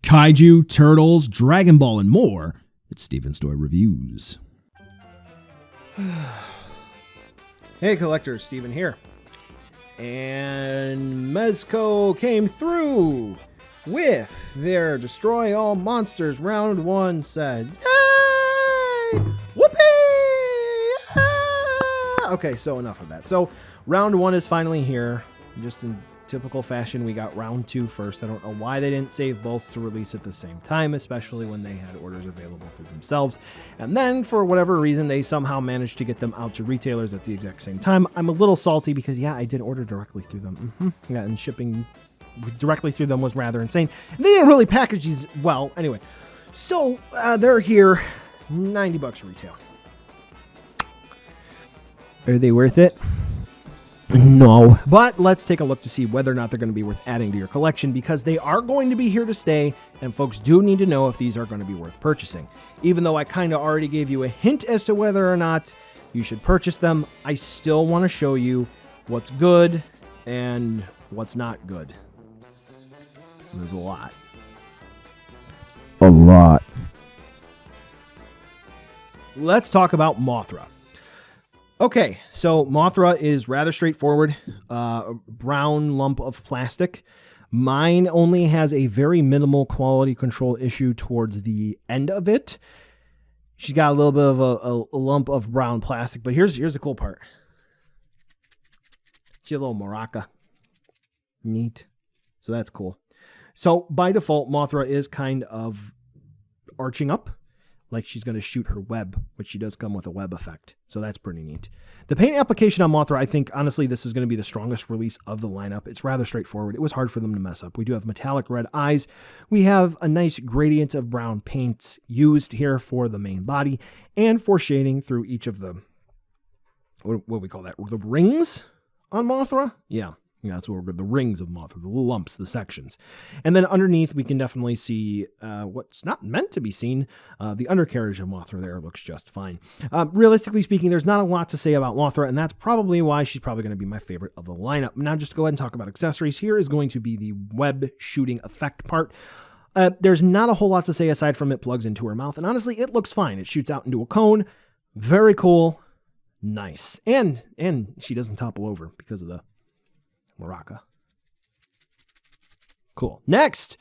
Kaiju, turtles, Dragon Ball, and more. It's Steven's Toy Reviews. Hey collectors, Steven here. And Mezco came through with their Destroy All Monsters Round 1 set. Yay! Whoopee! Ah! Okay, so enough of that. So Round 1 is finally here. Just in typical fashion, we got Round 2 first. I don't know why they didn't save both to release at the same time, especially when they had orders available through themselves. And then, for whatever reason, they somehow managed to get them out to retailers at the exact same time. I'm a little salty because, yeah, I did order directly through them. Yeah, and shipping directly through them was rather insane. And they didn't really package these well. Anyway, so they're here, $90 retail. Are they worth it? No, but let's take a look to see whether or not they're going to be worth adding to your collection, because they are going to be here to stay, and folks do need to know if these are going to be worth purchasing. Even though I kind of already gave you a hint as to whether or not you should purchase them, I still want to show you what's good and what's not good. There's a lot. A lot. Let's talk about Mothra. Okay, so Mothra is rather straightforward, brown lump of plastic. Mine only has a very minimal quality control issue towards the end of it. She's got a little bit of a lump of brown plastic, but here's the cool part. She's a little maraca. Neat. So that's cool. So by default, Mothra is kind of arching up, like she's going to shoot her web, which she does come with a web effect. So that's pretty neat. The paint application on Mothra, I think, honestly, this is going to be the strongest release of the lineup. It's rather straightforward. It was hard for them to mess up. We do have metallic red eyes. We have a nice gradient of brown paint used here for the main body and for shading through each of the, what do we call that? The rings on Mothra? Yeah. Yeah, that's what we're the rings of Mothra, the little lumps, the sections. And then underneath, we can definitely see what's not meant to be seen. The undercarriage of Mothra there looks just fine. Realistically speaking, there's not a lot to say about Mothra, and that's probably why she's probably going to be my favorite of the lineup. Now, just to go ahead and talk about accessories. Here is going to be the web shooting effect part. There's not a whole lot to say aside from it plugs into her mouth, and honestly, it looks fine. It shoots out into a cone. Very cool. Nice. And she doesn't topple over because of the maraca. Cool. Next,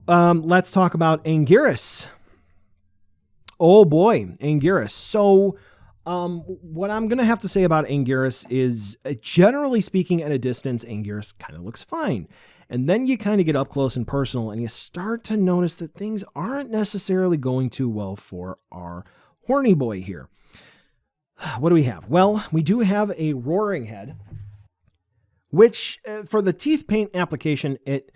let's talk about Anguirus. Oh boy, Anguirus. So, what I'm going to have to say about Anguirus is, generally speaking, at a distance, Anguirus kind of looks fine. And then you kind of get up close and personal, and you start to notice that things aren't necessarily going too well for our horny boy here. What do we have? Well, we do have a roaring head, which for the teeth paint application, it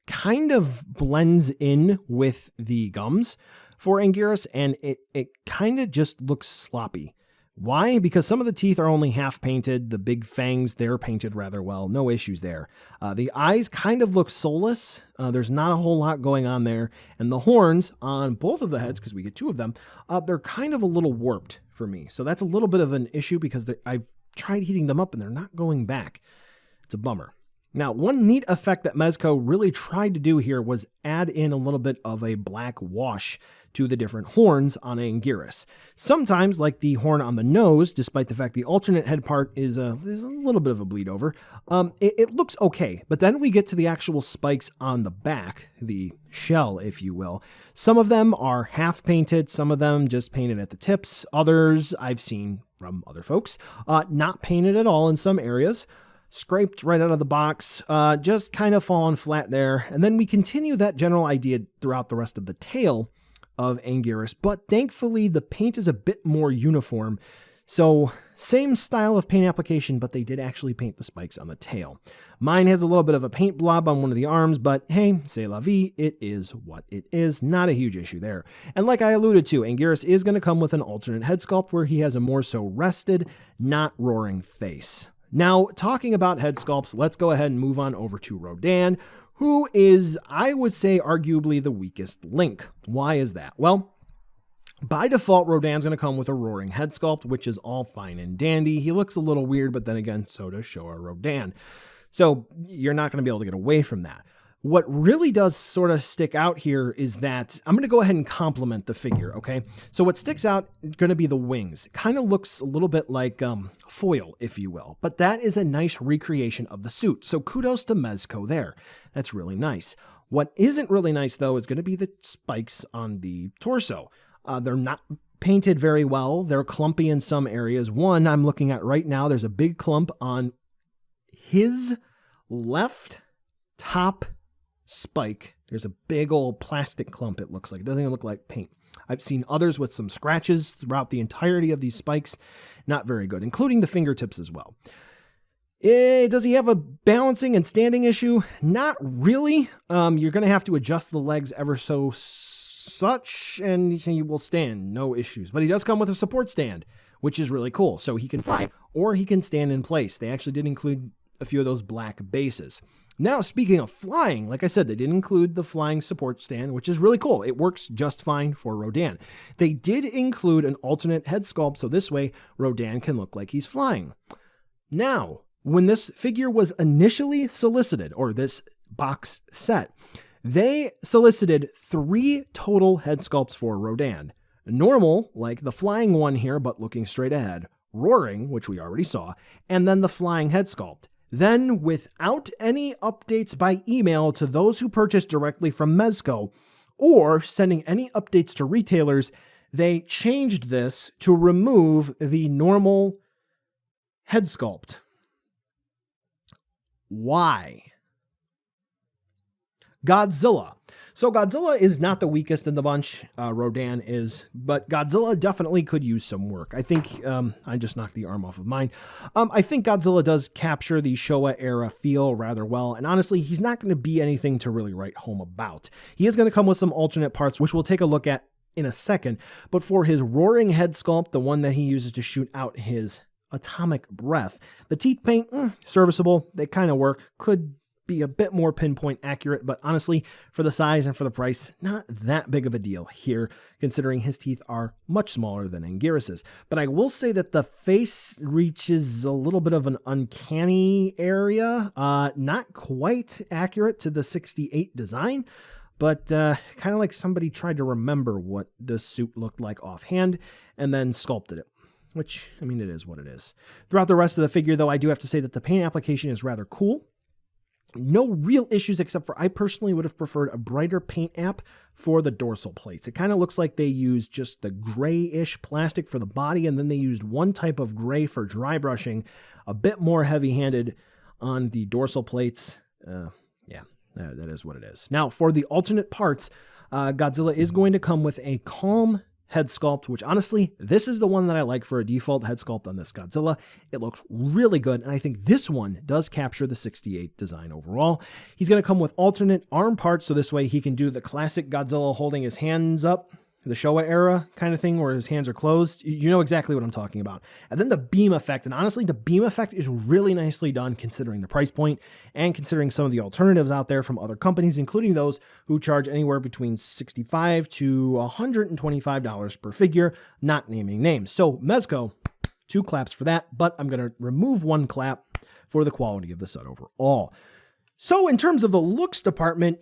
kind of blends in with the gums for Anguirus, and it kind of just looks sloppy. Why? Because some of the teeth are only half painted. The big fangs, they're painted rather well. No issues there. The eyes kind of look soulless. There's not a whole lot going on there. And the horns on both of the heads, because we get two of them, they're kind of a little warped for me. So that's a little bit of an issue because I've tried heating them up and they're not going back. It's a bummer. Now, one neat effect that Mezco really tried to do here was add in a little bit of a black wash to the different horns on Anguirus. Sometimes, like the horn on the nose, despite the fact the alternate head part is there's a little bit of a bleed over, it looks okay. But then we get to the actual spikes on the back, the shell, if you will. Some of them are half painted, some of them just painted at the tips. Others I've seen from other folks, not painted at all in some areas. Scraped right out of the box, just kind of falling flat there. And then we continue that general idea throughout the rest of the tail of Anguirus, but thankfully the paint is a bit more uniform. So same style of paint application, but they did actually paint the spikes on the tail. Mine has a little bit of a paint blob on one of the arms, but hey, c'est la vie, it is what it is. Not a huge issue there. And like I alluded to, Anguirus is going to come with an alternate head sculpt where he has a more so rested, not roaring face. Now, talking about head sculpts, let's go ahead and move on over to Rodan, who is, I would say, arguably the weakest link. Why is that? Well, by default, Rodan's going to come with a roaring head sculpt, which is all fine and dandy. He looks a little weird, but then again, so does Showa Rodan. So you're not going to be able to get away from that. What really does sort of stick out here is that I'm going to go ahead and compliment the figure, okay? So what sticks out going to be the wings. It kind of looks a little bit like foil, if you will, but that is a nice recreation of the suit. So kudos to Mezco there. That's really nice. What isn't really nice, though, is going to be the spikes on the torso. They're not painted very well. They're clumpy in some areas. One I'm looking at right now, there's a big clump on his left top spike. There's a big old plastic clump, it looks like. It doesn't even look like paint. I've seen others with some scratches throughout the entirety of these spikes. Not very good, including the fingertips as well. Does he have a balancing and standing issue? Not really. You're going to have to adjust the legs ever so such, and he will stand. No issues. But he does come with a support stand, which is really cool. So he can fly or he can stand in place. They actually did include a few of those black bases. Now, speaking of flying, like I said, they did include the flying support stand, which is really cool. It works just fine for Rodan. They did include an alternate head sculpt, so this way Rodan can look like he's flying. Now, when this figure was initially solicited, or this box set, they solicited 3 total head sculpts for Rodan. Normal, like the flying one here, but looking straight ahead. Roaring, which we already saw, and then the flying head sculpt. Then, without any updates by email to those who purchased directly from Mezco, or sending any updates to retailers, they changed this to remove the normal head sculpt. Why? Godzilla. So Godzilla is not the weakest in the bunch. Rodan is, but Godzilla definitely could use some work. I think I just knocked the arm off of mine. I think Godzilla does capture the Showa era feel rather well, and honestly, he's not going to be anything to really write home about. He is going to come with some alternate parts, which we'll take a look at in a second. But for his roaring head sculpt, the one that he uses to shoot out his atomic breath, the teeth paint, serviceable. They kind of work. Could be a bit more pinpoint accurate, but honestly, for the size and for the price, not that big of a deal here, considering his teeth are much smaller than Anguirus's. But I will say that the face reaches a little bit of an uncanny area, not quite accurate to the 68 design, but kind of like somebody tried to remember what this suit looked like offhand and then sculpted it. Which, I mean, it is what it is. Throughout the rest of the figure, though, I do have to say that the paint application is rather cool. No real issues, except for I personally would have preferred a brighter paint app for the dorsal plates. It kind of looks like they used just the grayish plastic for the body, and then they used one type of gray for dry brushing, a bit more heavy-handed on the dorsal plates. That is what it is. Now, for the alternate parts, Godzilla is going to come with a calm head sculpt, which honestly, this is the one that I like for a default head sculpt on this Godzilla. It looks really good, and I think this one does capture the 68 design overall. He's going to come with alternate arm parts, so this way he can do the classic Godzilla holding his hands up, the Showa era kind of thing where his hands are closed. You know exactly what I'm talking about. And then the beam effect, and honestly, the beam effect is really nicely done considering the price point and considering some of the alternatives out there from other companies, including those who charge anywhere between $65 to $125 per figure, not naming names. So Mezco, 2 claps for that, but I'm going to remove 1 clap for the quality of the set overall. So in terms of the looks department,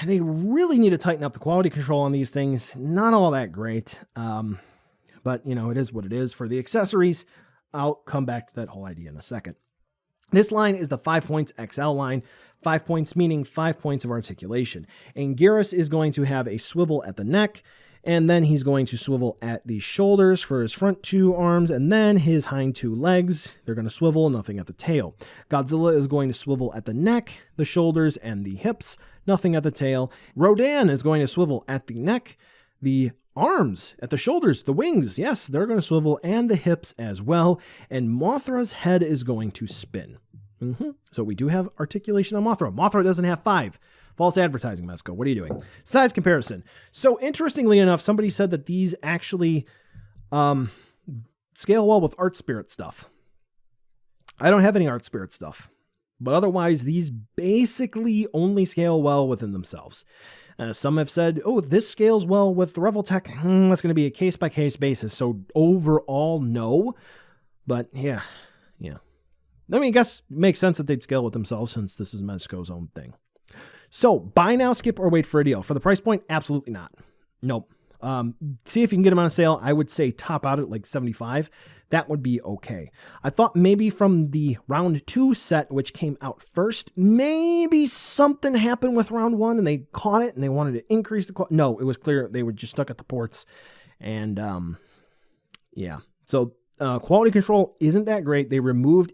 they really need to tighten up the quality control on these things. Not all that great, but you know, it is what it is. For the accessories, I'll come back to that whole idea in a second. This line is the 5 points XL line, 5 points meaning 5 points of articulation. Anguirus is going to have a swivel at the neck, and then he's going to swivel at the shoulders for his front 2 arms, and then his hind 2 legs. They're going to swivel, nothing at the tail. Godzilla is going to swivel at the neck, the shoulders, and the hips, nothing at the tail. Rodan is going to swivel at the neck, the arms, at the shoulders, the wings, yes, they're going to swivel, and the hips as well. And Mothra's head is going to spin. So we do have articulation on Mothra. Mothra doesn't have 5. False advertising, Mezco. What are you doing? Size comparison. So interestingly enough, somebody said that these actually scale well with Art Spirit stuff. I don't have any Art Spirit stuff, but otherwise these basically only scale well within themselves. Some have said, oh, this scales well with Revoltech. That's going to be a case-by-case basis. So overall, no. But yeah. I mean, I guess it makes sense that they'd scale with themselves since this is Mezco's own thing. So buy now, skip, or wait for a deal. For the price point, absolutely not. Nope. See if you can get them on a sale. I would say top out at like 75. That would be okay. I thought maybe from the round 2 set, which came out first, maybe something happened with round 1 and they caught it and they wanted to increase the quality. No, it was clear they were just stuck at the ports. And yeah. So quality control isn't that great. They removed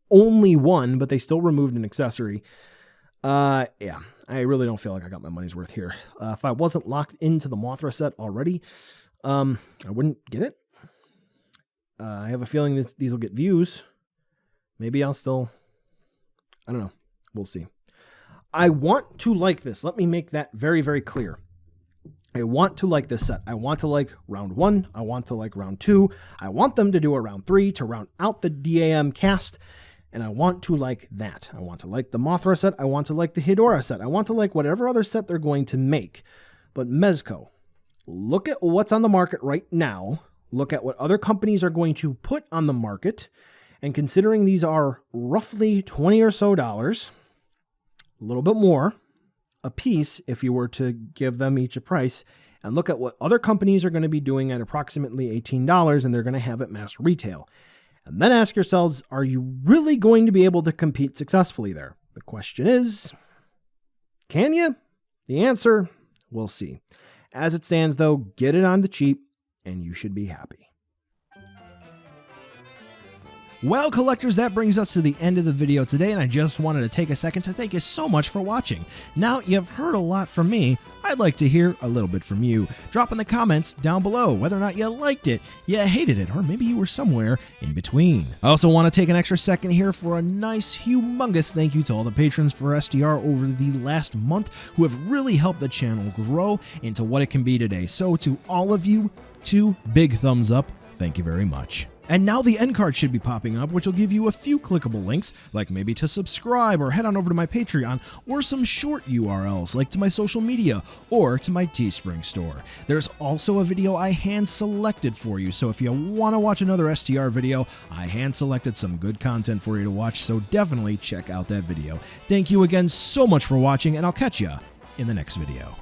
only one, but they still removed an accessory. Yeah, I really don't feel like I got my money's worth here. If I wasn't locked into the Mothra set already, I wouldn't get it. I have a feeling these will get views. Maybe I'll still, I don't know. We'll see. I want to like this. Let me make that very, very clear. I want to like this set. I want to like round 1. I want to like round 2. I want them to do a round 3 to round out the DAM cast. And I want to like that. I want to like the Mothra set. I want to like the Hedorah set. I want to like whatever other set they're going to make. But Mezco, look at what's on the market right now. Look at what other companies are going to put on the market. And considering these are roughly $20 or so, a little bit more a piece if you were to give them each a price, and look at what other companies are going to be doing at approximately $18 and they're going to have at mass retail. And then ask yourselves, are you really going to be able to compete successfully there? The question is, can you? The answer, we'll see. As it stands though, get it on the cheap and you should be happy. Well, collectors, that brings us to the end of the video today, and I just wanted to take a second to thank you so much for watching. Now, you've heard a lot from me. I'd like to hear a little bit from you. Drop in the comments down below whether or not you liked it, you hated it, or maybe you were somewhere in between. I also want to take an extra second here for a nice, humongous thank you to all the patrons for SDR over the last month who have really helped the channel grow into what it can be today. So to all of you, 2 big thumbs up. Thank you very much. And now the end card should be popping up, which will give you a few clickable links, like maybe to subscribe or head on over to my Patreon, or some short URLs like to my social media or to my Teespring store. There's also a video I hand selected for you, so if you want to watch another STR video, I hand selected some good content for you to watch, so definitely check out that video. Thank you again so much for watching, and I'll catch ya in the next video.